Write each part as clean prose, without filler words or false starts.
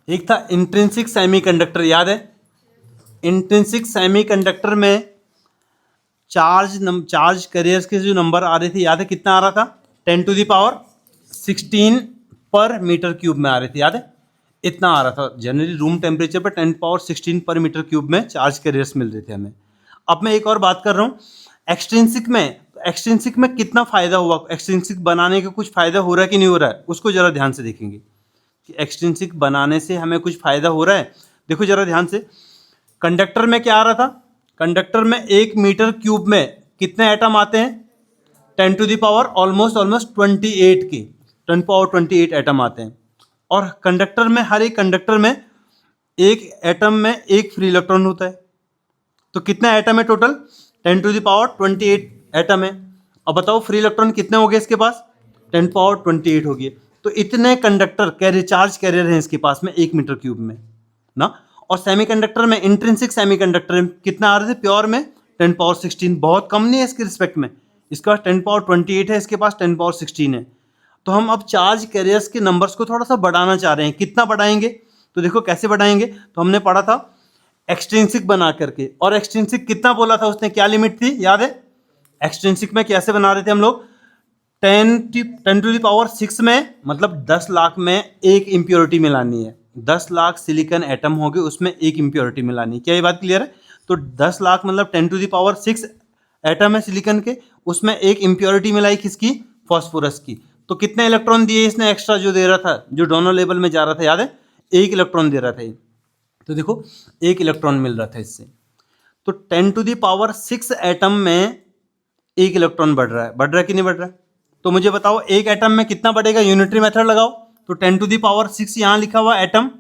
एक था intrinsic semiconductor, याद है? इंट्रिंसिक सेमीकंडक्टर में चार्ज कैरियर्स के जो नंबर आ रहे थे, याद है कितना आ रहा था? 10⁻16 पर मीटर क्यूब में आ रहे थे, याद है? इतना आ रहा था। जनरली रूम टेम्परेचर पर 10⁻16 पर मीटर क्यूब में चार्ज कैरियर्स मिल रहे थे हमें। अब मैं एक और बात कर रहा हूँ एक्सट्रिंसिक में। एक्सट्रिंसिक में कितना फायदा हुआ, एक्सट्रिंसिक बनाने का कुछ फायदा हो रहा है कि नहीं हो रहा है, उसको जरा ध्यान से देखेंगे कि एक्सट्रिंसिक बनाने से हमें कुछ फायदा हो रहा है। देखो जरा ध्यान से, कंडक्टर में क्या आ रहा था? कंडक्टर में 1 मीटर क्यूब में कितने एटम आते हैं? 10⁻ ऑलमोस्ट 28 के 10⁻28 एटम आते हैं। और कंडक्टर में, हर एक कंडक्टर में एक एटम में एक फ्री इलेक्ट्रॉन होता है। तो कितना एटम है टोटल? 10⁻28 एटम है। अब बताओ फ्री इलेक्ट्रॉन कितने हो गए इसके पास? 10⁻28 हो गए। तो इतने कंडक्टर कैरियर, चार्ज कैरियर हैं इसके पास में 1 मीटर क्यूब में ना। और सेमीकंडक्टर में, इंट्रिंसिक सेमीकंडक्टर में कितना आ रहे थे? प्योर में 10⁻16, बहुत कम नहीं है इसके रिस्पेक्ट में। इसके पास 10⁻28 है, इसके पास 10⁻16 है। तो हम अब चार्ज कैरियर्स के नंबर्स को थोड़ा सा बढ़ाना चाह रहे हैं। कितना बढ़ाएंगे? तो देखो कैसे बढ़ाएंगे। तो हमने पढ़ा था एक्सट्रिंसिक बना करके, और एक्सट्रिंसिक कितना बोला था उसने, क्या लिमिट थी याद है? एक्सट्रिंसिक में कैसे बना रहे थे हम लोग? 10⁻6 में, मतलब 10 लाख में एक इम्प्योरिटी मिलानी है। 10 लाख सिलिकॉन एटम हो गए, उसमें एक इम्प्योरिटी मिलानी है। क्या ये बात क्लियर है? तो 10 लाख मतलब 10⁻6 एटम है सिलिकॉन के, उसमें एक इम्प्योरिटी मिलाई किसकी? फॉस्फोरस की। तो कितने इलेक्ट्रॉन दिए इसने एक्स्ट्रा, जो दे रहा था, जो डोनर लेवल में जा रहा था, याद है? 1 इलेक्ट्रॉन दे रहा था। तो देखो 1 इलेक्ट्रॉन मिल रहा था इससे। तो 10⁻6 एटम में 1 इलेक्ट्रॉन बढ़ रहा है कि नहीं बढ़ रहा है? तो मुझे बताओ एक एटम में कितना बढ़ेगा, यूनिटरी मेथड लगाओ। तो 10⁻6 यहाँ लिखा हुआ एटम,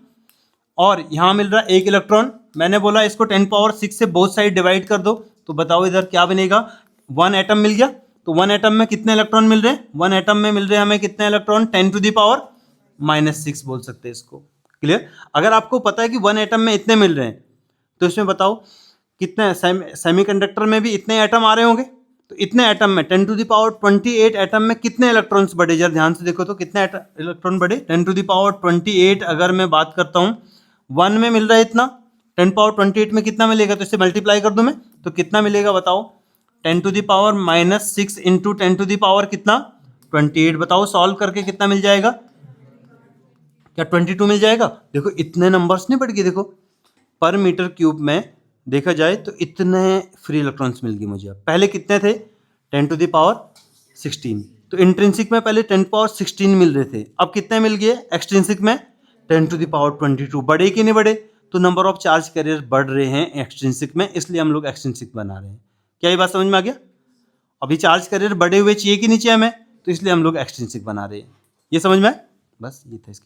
और यहाँ मिल रहा है 1 इलेक्ट्रॉन। मैंने बोला इसको 10⁻6 से बोथ साइड डिवाइड कर दो, तो बताओ इधर क्या बनेगा? 1 एटम मिल गया। तो 1 एटम में कितने इलेक्ट्रॉन मिल रहे हैं? 1 एटम में मिल रहे हैं हमें कितने इलेक्ट्रॉन? 10⁻6 बोल सकते हैं इसको। क्लियर? अगर आपको पता है कि 1 एटम में इतने मिल रहे हैं, तो इसमें बताओ कितने, सेमीकंडक्टर में भी इतने एटम आ रहे होंगे। तो इतने एटम में 10⁻28 एटम में कितने इलेक्ट्रॉन्स बढ़े? जरा ध्यान से देखो तो कितने इलेक्ट्रॉन बढ़े? 10⁻28 अगर मैं बात करता हूँ, 1 में मिल रहा है इतना, 10⁻28 में कितना मिलेगा? तो इससे मल्टीप्लाई कर दूं मैं, तो कितना मिलेगा बताओ? 10⁻6 इंटू 10⁻, कितना? 28। बताओ सॉल्व करके कितना मिल जाएगा? क्या 22 मिल जाएगा? देखो इतने नंबर्स नहीं बढ़ गए। देखो पर मीटर क्यूब में देखा जाए तो इतने फ्री इलेक्ट्रॉन्स मिल गए मुझे। पहले कितने थे? 10⁻16। तो इंट्रिंसिक में पहले 10⁻16 मिल रहे थे, अब कितने मिल गए एक्सट्रिंसिक में? 10⁻22। बढ़े कि नहीं बढ़े? तो नंबर ऑफ चार्ज कैरियर बढ़ रहे हैं एक्सट्रिंसिक में, इसलिए हम लोग एक्सट्रिंसिक बना रहे हैं। क्या ये बात समझ में आ गया? अभी चार्ज कैरियर बढ़े हुए चाहिए कि नहीं चाहिए हमें, तो इसलिए हम लोग एक्सट्रिंसिक बना रहे हैं। ये समझ में आया? बस ये था इसके